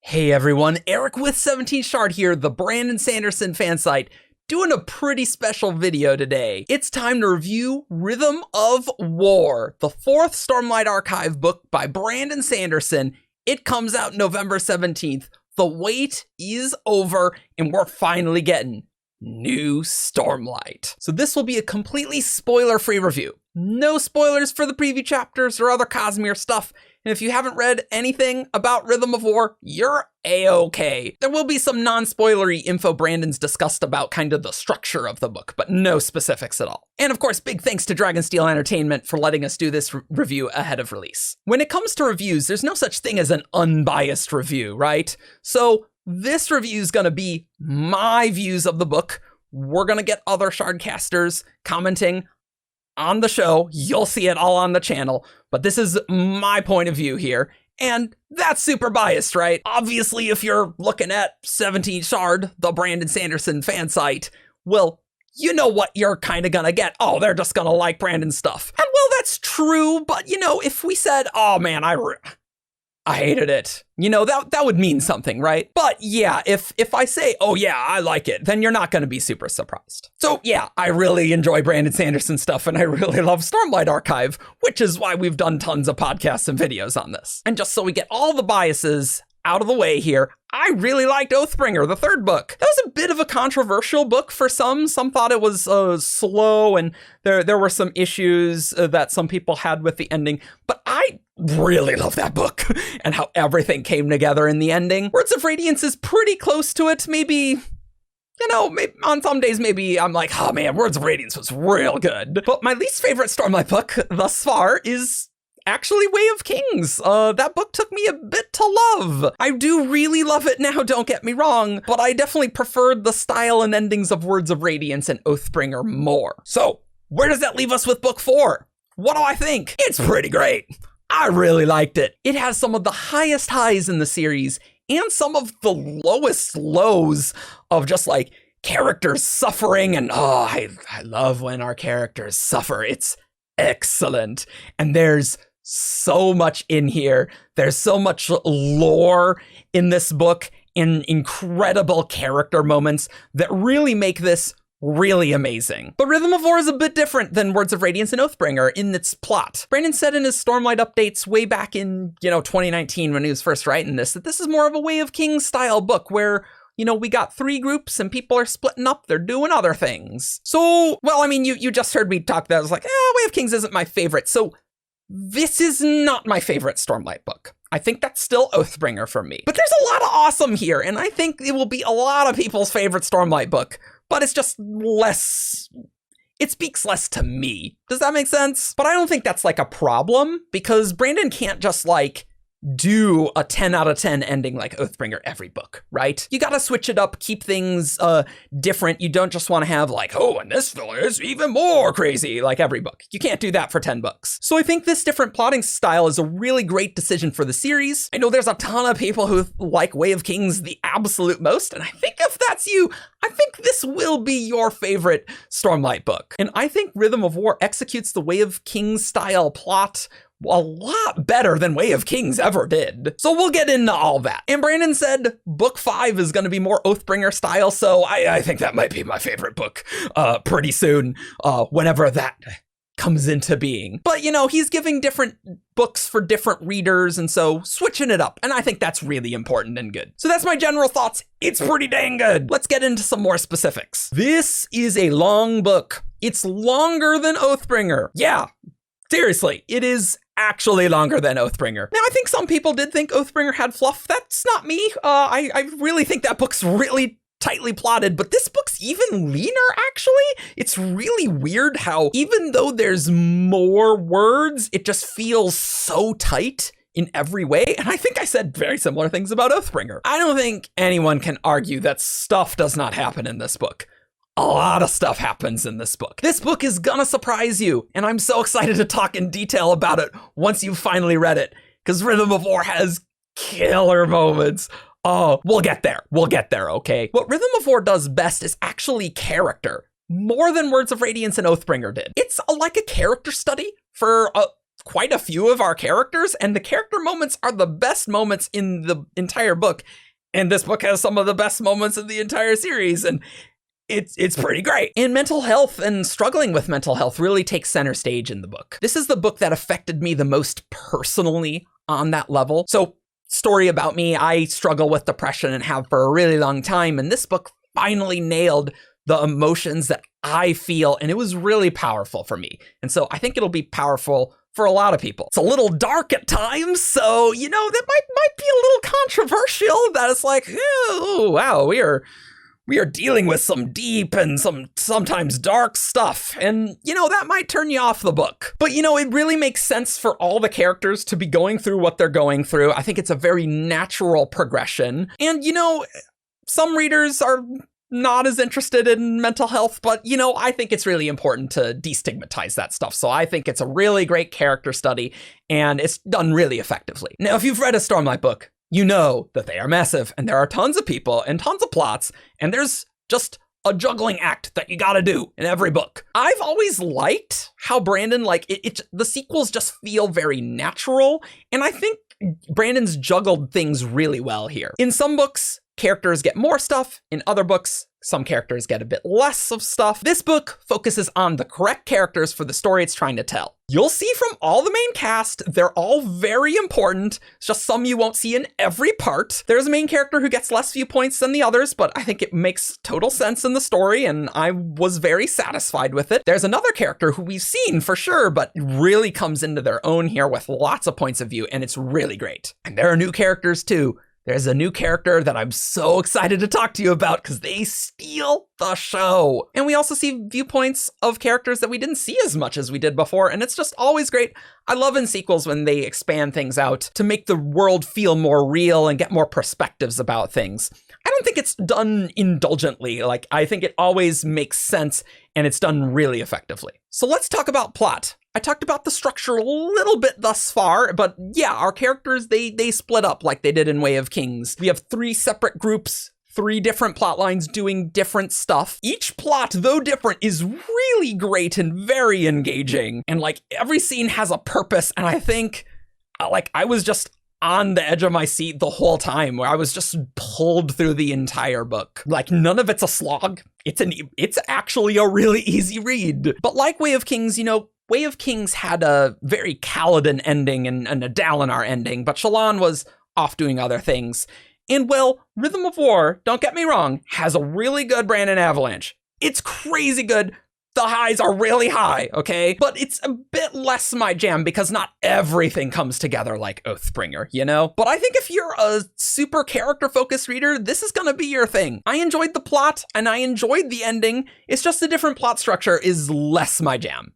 Hey everyone, Eric with 17 Shard here, the Brandon Sanderson fan site, doing a pretty special video today. It's time to review Rhythm of War, the fourth Stormlight Archive book by Brandon Sanderson. It comes out November 17th. The wait is over, and we're finally getting new Stormlight. So this will be a completely spoiler-free review. No spoilers for the preview chapters or other cosmere stuff. And if you haven't read anything about Rhythm of War, you're A-okay. There will be some non-spoilery info Brandon's discussed about kind of the structure of the book, but no specifics at all. And of course, big thanks to Dragonsteel Entertainment for letting us do this review ahead of release. When it comes to reviews, there's no such thing as an unbiased review, right? So this review is gonna be my views of the book. We're gonna get other Shardcasters commenting on the show. You'll see it all on the channel, but this is my point of view here, and that's super biased, right? Obviously, if you're looking at 17 Shard, the Brandon Sanderson fan site, well, you know what you're kind of gonna get. Oh, they're just gonna like Brandon's stuff. And well, that's true, but you know, if we said, oh man, I hated it, you know, that would mean something, right? But yeah, if I say, oh yeah, I like it, then you're not going to be super surprised. So yeah, I really enjoy Brandon Sanderson stuff, and I really love Stormlight Archive, which is why we've done tons of podcasts and videos on this. And just so we get all the biases out of the way here, I really liked Oathbringer, the third book. That was a bit of a controversial book for some. Some thought it was slow, and there were some issues that some people had with the ending, but I really love that book and how everything came together in the ending. Words of Radiance is pretty close to it. Maybe, you know, maybe on some days, maybe I'm like, oh man, Words of Radiance was real good. But my least favorite Stormlight book thus far is actually Way of Kings. That book took me a bit to love. I do really love it now, don't get me wrong, but I definitely preferred the style and endings of Words of Radiance and Oathbringer more. So where does that leave us with book 4? What do I think? It's pretty great. I really liked it. It has some of the highest highs in the series and some of the lowest lows of just like characters suffering, and oh, I love when our characters suffer. It's excellent. And there's so much in here. There's so much lore in this book and incredible character moments that really make this really amazing. But Rhythm of War is a bit different than Words of Radiance and Oathbringer in its plot. Brandon said in his Stormlight updates way back in, 2019 when he was first writing this, that this is more of a Way of Kings style book where, we got 3 groups and people are splitting up, they're doing other things. So, well, I mean, you just heard me talk that. I was like, Way of Kings isn't my favorite. So this is not my favorite Stormlight book. I think that's still Oathbringer for me. But there's a lot of awesome here, and I think it will be a lot of people's favorite Stormlight book, but it's just less, it speaks less to me. Does that make sense? But I don't think that's like a problem, because Brandon can't just like do a 10 out of 10 ending like Oathbringer every book, right? You gotta switch it up, keep things different. You don't just want to have like, oh, and this filler is even more crazy like every book. You can't do that for 10 books. So I think this different plotting style is a really great decision for the series. I know there's a ton of people who like Way of Kings the absolute most, and I think if that's you, I think this will be your favorite Stormlight book. And I think Rhythm of War executes the Way of Kings style plot a lot better than Way of Kings ever did. So we'll get into all that. And Brandon said book 5 is going to be more Oathbringer style, so I think that might be my favorite book pretty soon, whenever that comes into being. But he's giving different books for different readers, and so switching it up, and I think that's really important and good. So that's my general thoughts. It's pretty dang good. Let's get into some more specifics. This is a long book. It's longer than Oathbringer. Yeah, seriously, it is actually longer than Oathbringer. Now, I think some people did think Oathbringer had fluff. That's not me. I really think that book's really tightly plotted, but this book's even leaner, actually. It's really weird how, even though there's more words, it just feels so tight in every way. And I think I said very similar things about Oathbringer. I don't think anyone can argue that stuff does not happen in this book. A lot of stuff happens in this book. This book is gonna surprise you, and I'm so excited to talk in detail about it once you've finally read it, because Rhythm of War has killer moments. Oh, we'll get there, okay? What Rhythm of War does best is actually character, more than Words of Radiance and Oathbringer did. It's like a character study for quite a few of our characters, and the character moments are the best moments in the entire book. And this book has some of the best moments in the entire series, and it's pretty great. And mental health and struggling with mental health really takes center stage in the book. This is the book that affected me the most personally on that level. So, story about me, I struggle with depression and have for a really long time, and this book finally nailed the emotions that I feel, and it was really powerful for me. And so I think it'll be powerful for a lot of people. It's a little dark at times, so, you know, that might be a little controversial, that it's like, oh, wow, we are dealing with some deep and sometimes dark stuff, and, you know, that might turn you off the book. But, you know, it really makes sense for all the characters to be going through what they're going through. I think it's a very natural progression. And, you know, some readers are not as interested in mental health, but, you know, I think it's really important to destigmatize that stuff. So I think it's a really great character study, and it's done really effectively. Now, if you've read a Stormlight book, you know that they are massive, and there are tons of people and tons of plots, and there's just a juggling act that you gotta do in every book. I've always liked how Brandon, like, the sequels just feel very natural, and I think Brandon's juggled things really well here. In some books, characters get more stuff. In other books, some characters get a bit less of stuff. This book focuses on the correct characters for the story it's trying to tell. You'll see from all the main cast, they're all very important. It's just some you won't see in every part. There's a main character who gets less viewpoints than the others, but I think it makes total sense in the story, and I was very satisfied with it. There's another character who we've seen for sure, but really comes into their own here with lots of points of view, and it's really great. And there are new characters too. There's a new character that I'm so excited to talk to you about because they steal the show. And we also see viewpoints of characters that we didn't see as much as we did before, and it's just always great. I love in sequels when they expand things out to make the world feel more real and get more perspectives about things. I don't think it's done indulgently. Like, I think it always makes sense, and it's done really effectively. So let's talk about plot. I talked about the structure a little bit thus far, but yeah, our characters, they split up like they did in Way of Kings. We have 3 separate groups, 3 different plot lines doing different stuff. Each plot, though different, is really great and very engaging. And like, every scene has a purpose, and I think, like, I was just on the edge of my seat the whole time, where I was just pulled through the entire book. Like, none of it's a slog. It's actually a really easy read. But like Way of Kings, you know, Way of Kings had a very Kaladin ending and a Dalinar ending, but Shallan was off doing other things. And well, Rhythm of War, don't get me wrong, has a really good Brandon Avalanche. It's crazy good. The highs are really high, okay? But it's a bit less my jam because not everything comes together like Oathbringer, you know? But I think if you're a super character-focused reader, this is gonna be your thing. I enjoyed the plot, and I enjoyed the ending. It's just the different plot structure is less my jam.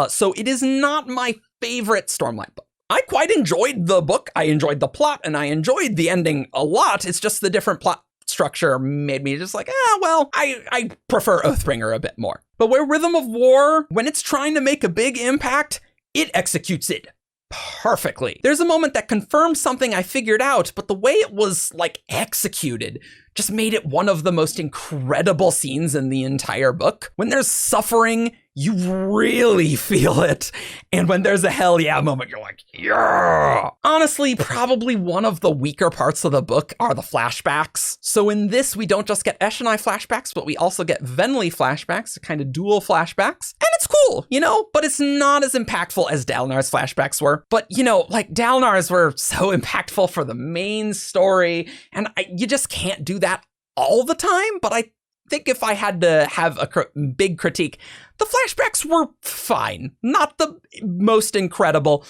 So it is not my favorite Stormlight book. I quite enjoyed the book, I enjoyed the plot, and I enjoyed the ending a lot. It's just the different plot structure made me just like, well, I prefer Oathbringer a bit more. But where Rhythm of War, when it's trying to make a big impact, it executes it perfectly. There's a moment that confirms something I figured out, but the way it was like executed just made it one of the most incredible scenes in the entire book. When there's suffering, you really feel it. And when there's a hell yeah moment, you're like, yeah. Honestly, probably one of the weaker parts of the book are the flashbacks. So in this, we don't just get Eshonai flashbacks, but we also get Venli flashbacks, kind of dual flashbacks. And it's cool, you know, but it's not as impactful as Dalinar's flashbacks were. But, you know, like Dalinar's were so impactful for the main story, and you just can't do that all the time. But I think if I had to have a big critique, the flashbacks were fine. Not the most incredible,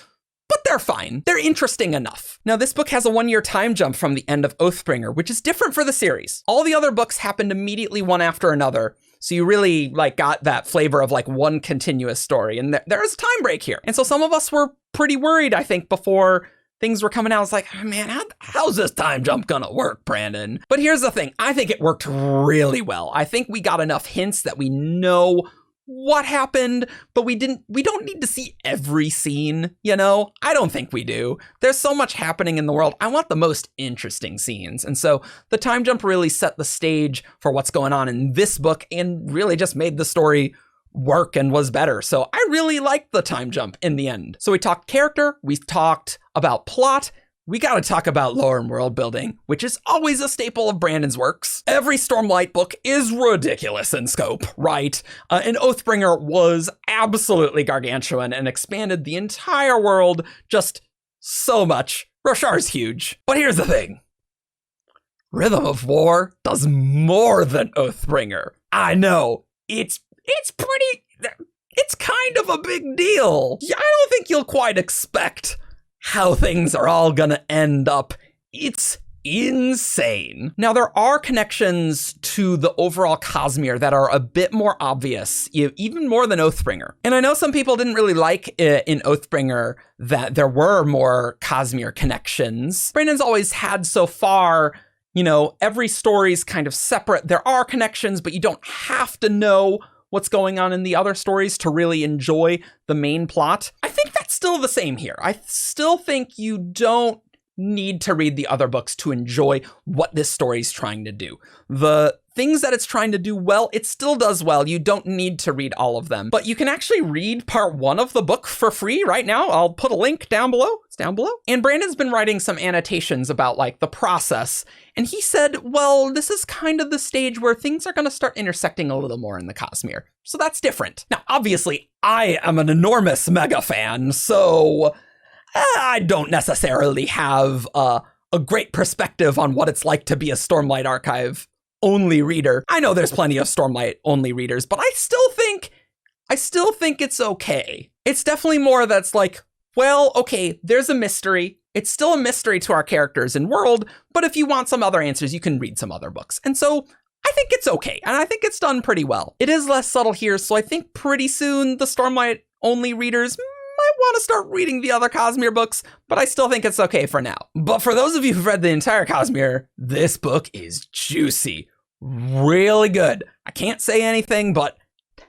but they're fine. They're interesting enough. Now, this book has a 1-year time jump from the end of Oathbringer, which is different for the series. All the other books happened immediately one after another, so you really like got that flavor of like one continuous story, and there is a time break here. And so some of us were pretty worried, I think, before things were coming out. It's like, oh, man, how's this time jump gonna work, Brandon? But here's the thing. I think it worked really well. I think we got enough hints that we know what happened, but we don't need to see every scene, you know? I don't think we do. There's so much happening in the world. I want the most interesting scenes. And so the time jump really set the stage for what's going on in this book and really just made the story work and was better. So I really liked the time jump in the end. So we talked character, we talked about plot, we gotta talk about lore and world building, which is always a staple of Brandon's works. Every Stormlight book is ridiculous in scope, right? And Oathbringer was absolutely gargantuan and expanded the entire world just so much. Roshar's huge. But here's the thing. Rhythm of War does more than Oathbringer. I know, it's kind of a big deal. I don't think you'll quite expect how things are all gonna end up. It's insane. Now, there are connections to the overall cosmere that are a bit more obvious, even more than Oathbringer. And I know some people didn't really like in Oathbringer that there were more cosmere connections. Brandon's always had so far, every story's kind of separate. There are connections, but you don't have to know what's going on in the other stories to really enjoy the main plot. I think that's still the same here. I still think you don't need to read the other books to enjoy what this story's trying to do. The things that it's trying to do well, it still does well. You don't need to read all of them, but you can actually read part 1 of the book for free right now. I'll put a link down below. It's down below. And Brandon's been writing some annotations about the process. And he said, well, this is kind of the stage where things are going to start intersecting a little more in the cosmere. So that's different. Now, obviously, I am an enormous mega fan, so I don't necessarily have a great perspective on what it's like to be a Stormlight Archive only reader. I know there's plenty of Stormlight only readers, but I still think it's okay. It's definitely more that's well, okay, there's a mystery. It's still a mystery to our characters and world, but if you want some other answers, you can read some other books. And so I think it's okay, and I think it's done pretty well. It is less subtle here, so I think pretty soon the Stormlight only readers might want to start reading the other Cosmere books, but I still think it's okay for now. But for those of you who've read the entire Cosmere, this book is juicy. Really good. I can't say anything, but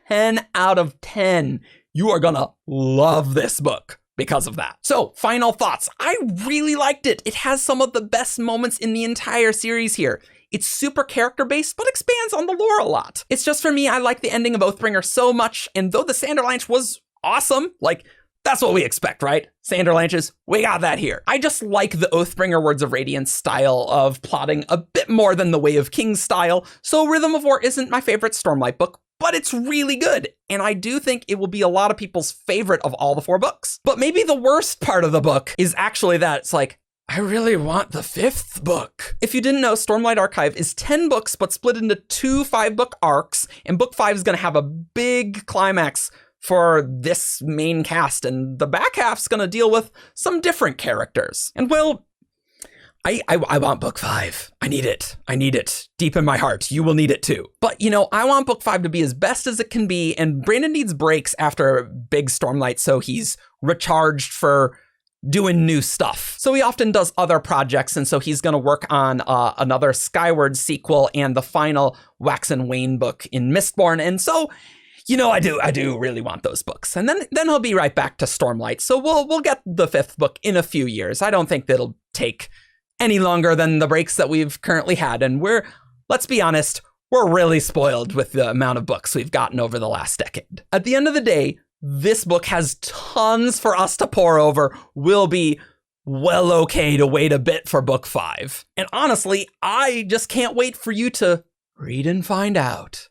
10 out of 10. You are gonna love this book because of that. So, final thoughts. I really liked it. It has some of the best moments in the entire series here. It's super character-based, but expands on the lore a lot. It's just for me, I like the ending of Oathbringer so much, and though the Sanderlanche was awesome, that's what we expect, right? Sanderlanches, we got that here. I just like the Oathbringer Words of Radiance style of plotting a bit more than the Way of Kings style, so Rhythm of War isn't my favorite Stormlight book, but it's really good, and I do think it will be a lot of people's favorite of all the 4 books. But maybe the worst part of the book is actually that it's I really want the 5th book. If you didn't know, Stormlight Archive is 10 books, but split into 2 5-book arcs, and book 5 is gonna have a big climax for this main cast, and the back half's gonna deal with some different characters. And well, I want book 5. I need it deep in my heart. You will need it too. But I want book 5 to be as best as it can be, and Brandon needs breaks after big Stormlight so he's recharged for doing new stuff. So he often does other projects, and so he's gonna work on another Skyward sequel and the final Wax and Wane book in Mistborn, and so I do really want those books. And then he'll be right back to Stormlight. So we'll get the 5th book in a few years. I don't think that'll take any longer than the breaks that we've currently had. And let's be honest, we're really spoiled with the amount of books we've gotten over the last decade. At the end of the day, this book has tons for us to pore over. We'll be well okay to wait a bit for book 5. And honestly, I just can't wait for you to read and find out.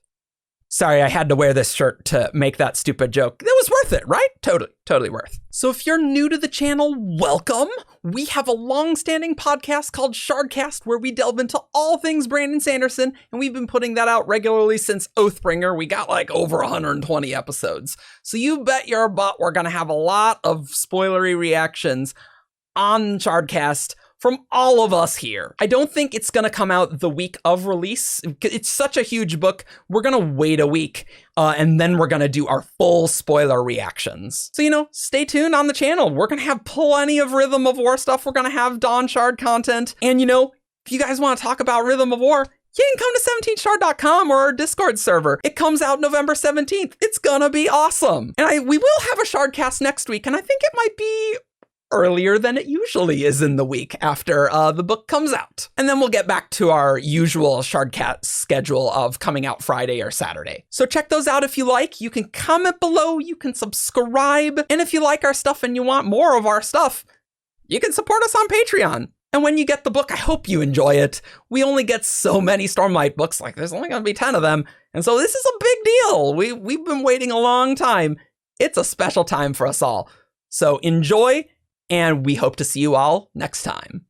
Sorry, I had to wear this shirt to make that stupid joke. It was worth it, right? Totally worth. So if you're new to the channel, welcome. We have a long-standing podcast called Shardcast where we delve into all things Brandon Sanderson, and we've been putting that out regularly since Oathbringer. We got over 120 episodes. So you bet your butt we're gonna have a lot of spoilery reactions on Shardcast from all of us here. I don't think it's gonna come out the week of release. It's such a huge book. We're gonna wait a week and then we're gonna do our full spoiler reactions. So, stay tuned on the channel. We're gonna have plenty of Rhythm of War stuff. We're gonna have Dawn Shard content. And if you guys wanna talk about Rhythm of War, you can come to 17shard.com or our Discord server. It comes out November 17th. It's gonna be awesome. And we will have a Shardcast next week, and I think it might be earlier than it usually is in the week after the book comes out. And then we'll get back to our usual Shardcast schedule of coming out Friday or Saturday. So check those out if you like. You can comment below, you can subscribe, and if you like our stuff and you want more of our stuff, you can support us on Patreon. And when you get the book, I hope you enjoy it. We only get so many Stormlight books, like there's only gonna be 10 of them. And so this is a big deal. We've been waiting a long time. It's a special time for us all. So enjoy, and we hope to see you all next time.